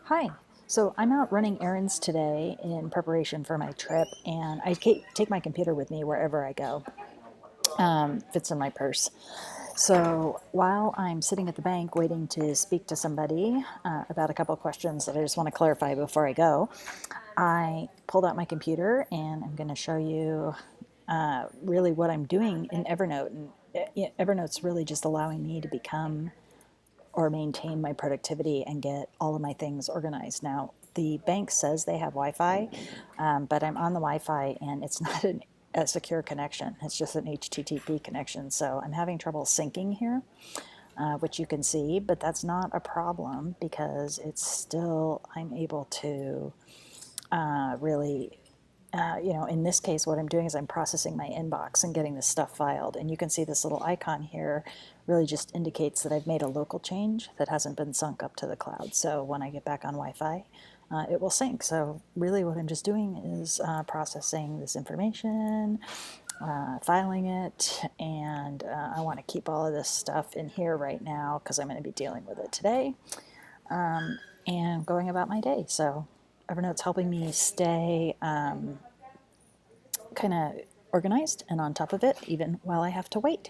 Hi. So I'm out running errands today in preparation for my trip, and I take my computer with me wherever I go. Fits in my purse. So while I'm sitting at the bank waiting to speak to somebody about a couple of questions that I just want to clarify before I go, I pulled out my computer and I'm going to show you really what I'm doing in Evernote. And Evernote's really just allowing me to become or maintain my productivity and get all of my things organized. Now, the bank says they have Wi Fi, but I'm on the Wi Fi and it's not a secure connection. It's just an HTTP connection. So I'm having trouble syncing here, which you can see, but that's not a problem because it's still, I'm able to really in this case, what I'm doing is I'm processing my inbox and getting this stuff filed. And you can see this little icon here really just indicates that I've made a local change that hasn't been sunk up to the cloud. So when I get back on Wi-Fi, it will sync. So really what I'm just doing is processing this information, filing it, and I want to keep all of this stuff in here right now because I'm going to be dealing with it today and going about my day. So Evernote's helping me stay kind of organized and on top of it, even while I have to wait.